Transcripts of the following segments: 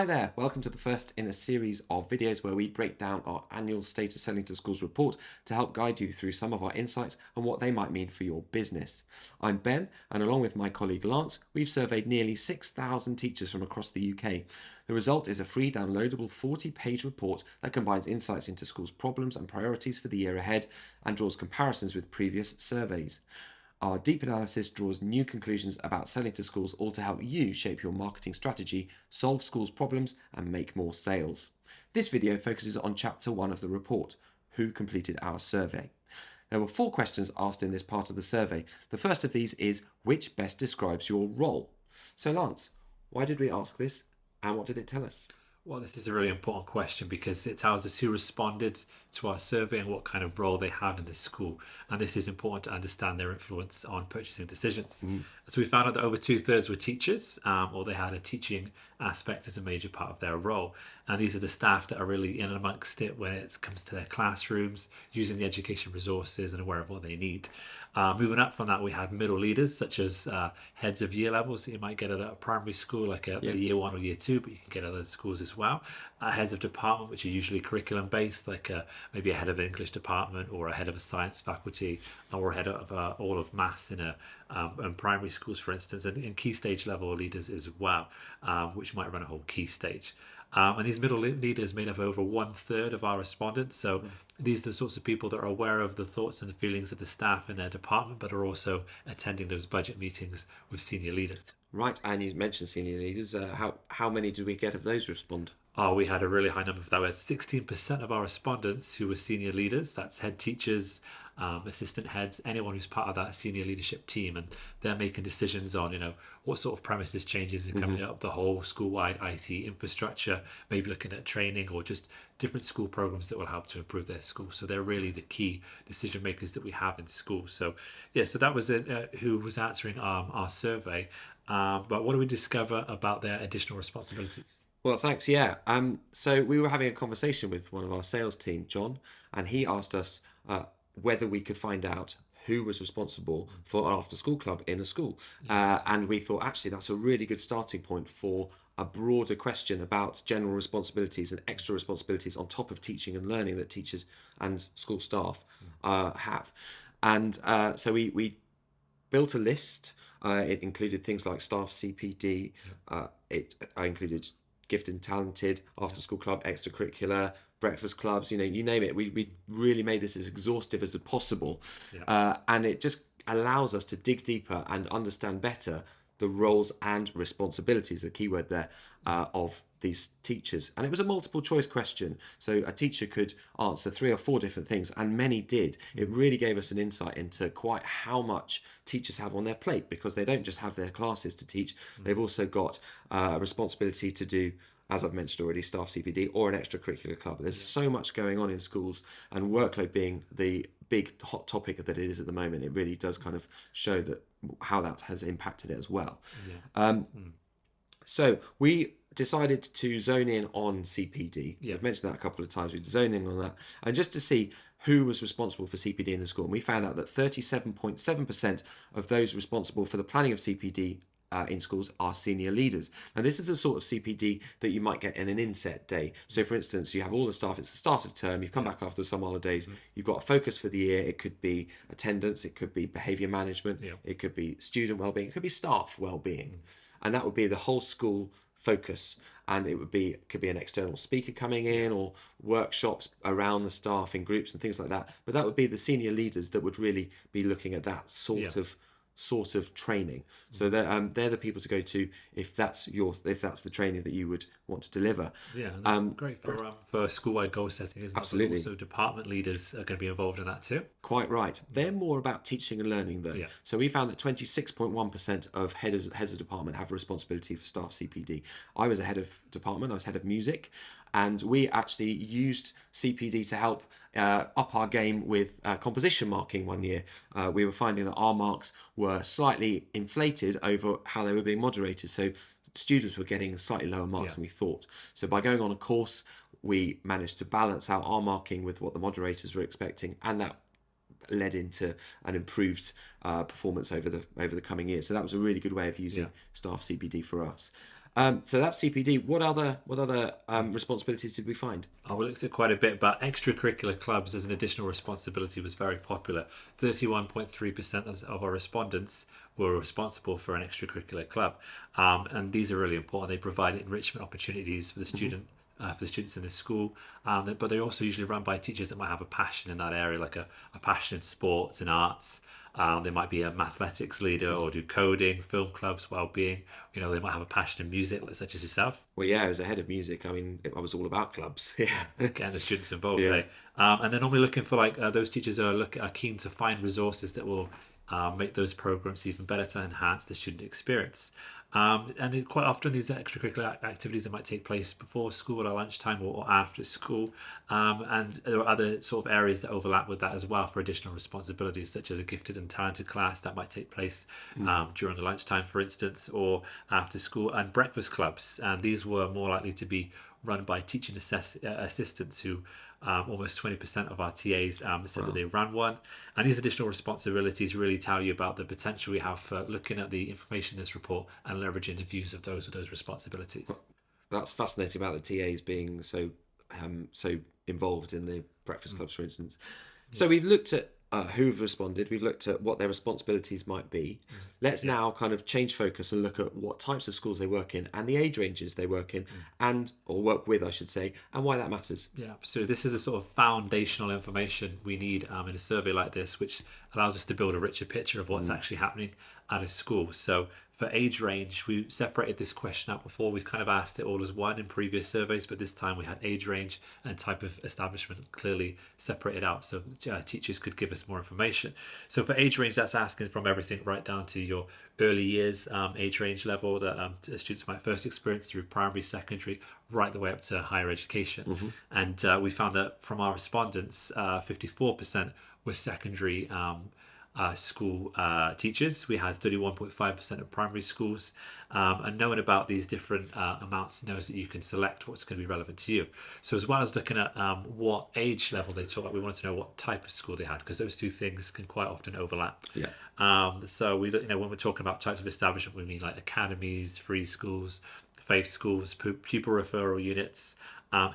Hi there, welcome to the first in a series of videos where we break down our annual State of Selling to Schools report to help guide you through some of our insights and what they might mean for your business. I'm Ben, and along with my colleague Lance, we've surveyed nearly 6,000 teachers from across the UK. The result is a free downloadable 40-page report that combines insights into schools' problems and priorities for the year ahead and draws comparisons with previous surveys. Our deep analysis draws new conclusions about selling to schools, all to help you shape your marketing strategy, solve schools' problems, and make more sales. This video focuses on Chapter 1 of the report, Who Completed Our Survey. There were 4 questions asked in this part of the survey. The first of these is, which best describes your role? So Lance, why did we ask this, and what did it tell us? Well, this is a really important question because it tells us who responded to our survey and what kind of role they have in the school. And this is important to understand their influence on purchasing decisions. So we found out that over 2/3 were teachers, or they had a teaching aspect as a major part of their role. And these are the staff that are really in and amongst it when it comes to their classrooms, using the education resources and aware of what they need. Moving up from that, we had middle leaders such as heads of year levels that you might get at a primary school, like a year 1 or year 2, but you can get at other schools as well. Heads of department, which are usually curriculum based, like maybe a head of an English department or a head of a science faculty or a head of all of maths in primary schools, for instance, and key stage level leaders as well, which might run a whole key stage. And these middle leaders made up over 1/3 of our respondents. So these are the sorts of people that are aware of the thoughts and the feelings of the staff in their department, but are also attending those budget meetings with senior leaders. Right, and you mentioned senior leaders. How many did we get of those respond? Oh, we had a really high number for that. We had 16% of our respondents who were senior leaders. That's head teachers, assistant heads, anyone who's part of that senior leadership team. And they're making decisions on, what sort of premises changes are coming up, the whole school-wide IT infrastructure, maybe looking at training or just different school programs that will help to improve their school. So they're really the key decision makers that we have in school. So, so that was it, who was answering our survey. But what do we discover about their additional responsibilities? Well, thanks. Yeah. So we were having a conversation with one of our sales team, John, and he asked us whether we could find out who was responsible for an after-school club in a school. And we thought, actually, that's a really good starting point for a broader question about general responsibilities and extra responsibilities on top of teaching and learning that teachers and school staff have. And so we built a list. It included things like staff CPD. It included gifted and talented, after school club, extracurricular, breakfast clubs, you name it. We really made this as exhaustive as possible. And it just allows us to dig deeper and understand better the roles and responsibilities, the keyword there, of these teachers. And it was a multiple choice question. So a teacher could answer 3 or 4 different things, and many did. It really gave us an insight into quite how much teachers have on their plate, because they don't just have their classes to teach. They've also got a responsibility to do, as I've mentioned already, staff CPD or an extracurricular club. There's so much going on in schools, and workload being the big hot topic that it is at the moment, it really does kind of show that how that has impacted it as well. So we decided to zone in on CPD. I've mentioned that a couple of times. We'd zone in on that, and just to see who was responsible for CPD in the school. And we found out that 37.7% of those responsible for the planning of CPD in schools are senior leaders. Now, this is the sort of CPD that you might get in an inset day. So, for instance, you have all the staff, it's the start of term, you've come back after the summer holidays, you've got a focus for the year. It could be attendance, it could be behaviour management, it could be student wellbeing, it could be staff wellbeing. And that would be the whole school focus, and it could be an external speaker coming in or workshops around the staff in groups and things like that. But that would be the senior leaders that would really be looking at that sort of training. So they're the people to go to if that's the training that you would want to deliver. That's great for school-wide goal setting, isn't it? Absolutely. So department leaders are going to be involved in that too. Quite right. They're more about teaching and learning, though. So we found that 26.1% of heads of department have a responsibility for staff CPD. I was a head of department. I was head of music, and we actually used CPD to help up our game with composition marking one year. We were finding that our marks were slightly inflated over how they were being moderated. So students were getting slightly lower marks than we thought. So by going on a course, we managed to balance out our marking with what the moderators were expecting, and that led into an improved performance over the coming years. So that was a really good way of using staff CPD for us. So that's CPD. What other responsibilities did we find? We looked at quite a bit, but extracurricular clubs as an additional responsibility was very popular. 31.3% of our respondents were responsible for an extracurricular club, and these are really important. They provide enrichment opportunities for the for the students in the school, but they're also usually run by teachers that might have a passion in that area, like a passion in sports and arts. They might be a mathletics leader or do coding, film clubs, well-being. They might have a passion in music, such as yourself. Well, yeah, I was the head of music. I mean, I was all about clubs. Yeah. Getting the students involved. Yeah. Eh? And they're normally looking for those teachers are keen to find resources that will make those programs even better to enhance the student experience. Quite often these extracurricular activities that might take place before school at lunchtime or after school. And there are other sort of areas that overlap with that as well for additional responsibilities, such as a gifted and talented class that might take place during the lunchtime, for instance, or after school, and breakfast clubs. And these were more likely to be run by teaching assistants who almost 20% of our TAs said that they ran one. And these additional responsibilities really tell you about the potential we have for looking at the information in this report and leveraging the views of those with those responsibilities. That's fascinating about the TAs being so involved in the breakfast clubs, for instance. So we've looked at who've responded. We've looked at what their responsibilities might be. Let's now kind of change focus and look at what types of schools they work in and the age ranges they work in or work with, I should say, and why that matters. Yeah, so this is a sort of foundational information we need in a survey like this, which allows us to build a richer picture of what's actually happening at a school. So for age range, we separated this question out before. We've kind of asked it all as one in previous surveys, but this time we had age range and type of establishment clearly separated out so teachers could give us more information. So for age range, that's asking from everything right down to your early years age range level that students might first experience through primary, secondary, right the way up to higher education. And we found that from our respondents, 54% were secondary school teachers. We had 31.5% of primary schools, and knowing about these different amounts knows that you can select what's going to be relevant to you. So as well as looking at what age level they taught, we wanted to know what type of school they had, because those two things can quite often overlap. So we, when we're talking about types of establishment, we mean like academies, free schools, faith schools, pupil referral units,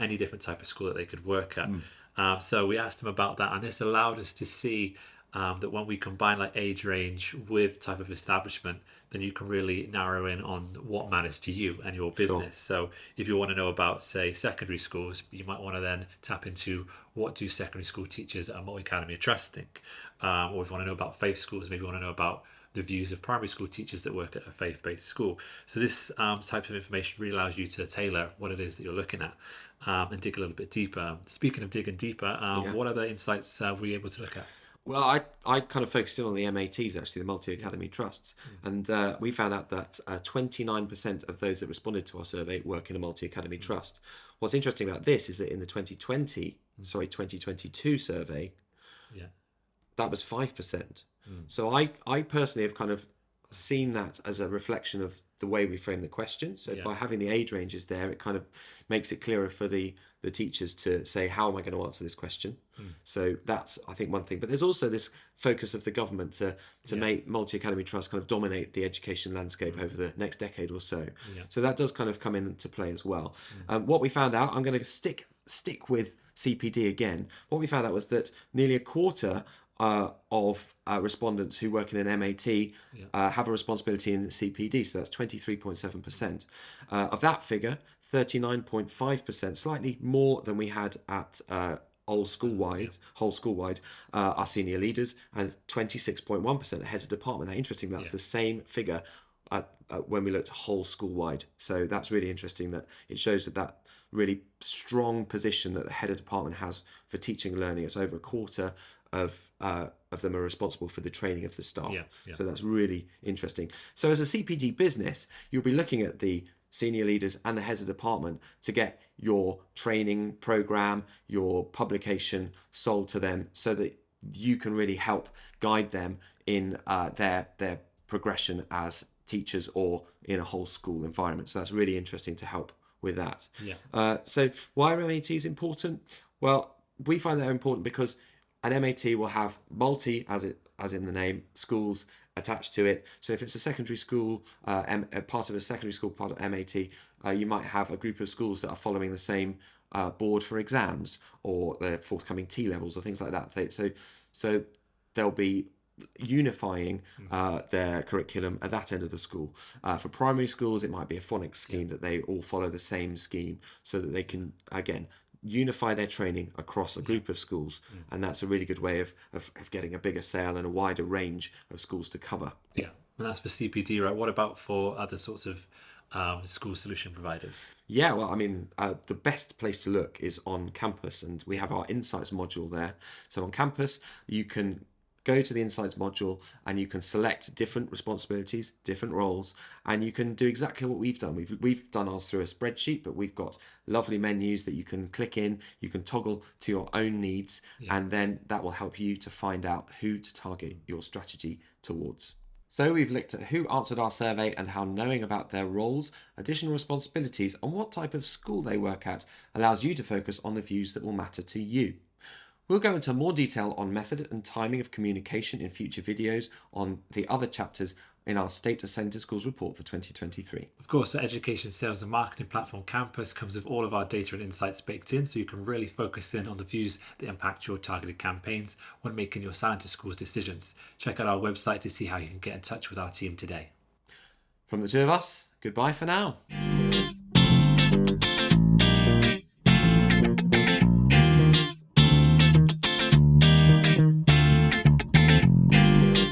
any different type of school that they could work at. So we asked them about that, and this allowed us to see that when we combine like age range with type of establishment, then you can really narrow in on what matters to you and your business. So if you want to know about, say, secondary schools, you might want to then tap into what do secondary school teachers at Multi Academy of Trust think, or if you want to know about faith schools, maybe you want to know about the views of primary school teachers that work at a faith-based school. So this type of information really allows you to tailor what it is that you're looking at and dig a little bit deeper. Speaking of digging deeper, what other insights were you able to look at? Well, I kind of focused in on the MATs, actually, the Multi-Academy Trusts. And we found out that 29% of those that responded to our survey work in a Multi-Academy Trust. What's interesting about this is that in the 2022 survey, that was 5%. So I personally have kind of seen that as a reflection of the way we frame the question. So by having the age ranges there, it kind of makes it clearer for the teachers to say, how am I going to answer this question? So that's, I think, one thing. But there's also this focus of the government to make Multi-Academy Trust kind of dominate the education landscape over the next decade or so. So that does kind of come into play as well. What we found out, I'm going to stick with CPD again. What we found out was that nearly a quarter of respondents who work in an MAT have a responsibility in CPD, so that's 23.7%. Of that figure, 39.5%, slightly more than we had at whole school-wide, are senior leaders, and 26.1% heads of department. Now, interesting, that's the same figure when we looked whole school-wide. So that's really interesting, that it shows that really strong position that the head of department has for teaching and learning. It's over a quarter of them are responsible for the training of the staff. So that's really interesting. So as a CPD business, you'll be looking at the senior leaders and the heads of department to get your training program, your publication sold to them, so that you can really help guide them in their progression as teachers or in a whole school environment. So that's really interesting to help with that. So why are MATs important? Well, we find they're important because an MAT will have multi, as in the name, schools attached to it. So if it's a secondary school, part of a secondary school, part of MAT, you might have a group of schools that are following the same board for exams or their forthcoming T levels or things like that. So they'll be unifying their curriculum at that end of the school. For primary schools, it might be a phonics scheme that they all follow the same scheme so that they can, again, unify their training across a group of schools. And that's a really good way of getting a bigger sale and a wider range of schools to cover. Yeah, and that's for CPD, right? What about for other sorts of school solution providers? Yeah, well, I mean, the best place to look is on campus, and we have our Insights module there. So on campus, you can go to the Insights module and you can select different responsibilities, different roles, and you can do exactly what we've done. We've done ours through a spreadsheet, but we've got lovely menus that you can click in, you can toggle to your own needs, and then that will help you to find out who to target your strategy towards. So we've looked at who answered our survey and how knowing about their roles, additional responsibilities, and what type of school they work at allows you to focus on the views that will matter to you. We'll go into more detail on method and timing of communication in future videos on the other chapters in our State of Centre Schools report for 2023. Of course, the education, sales and marketing platform Campus comes with all of our data and insights baked in, so you can really focus in on the views that impact your targeted campaigns when making your Selling to Schools decisions. Check out our website to see how you can get in touch with our team today. From the two of us, goodbye for now.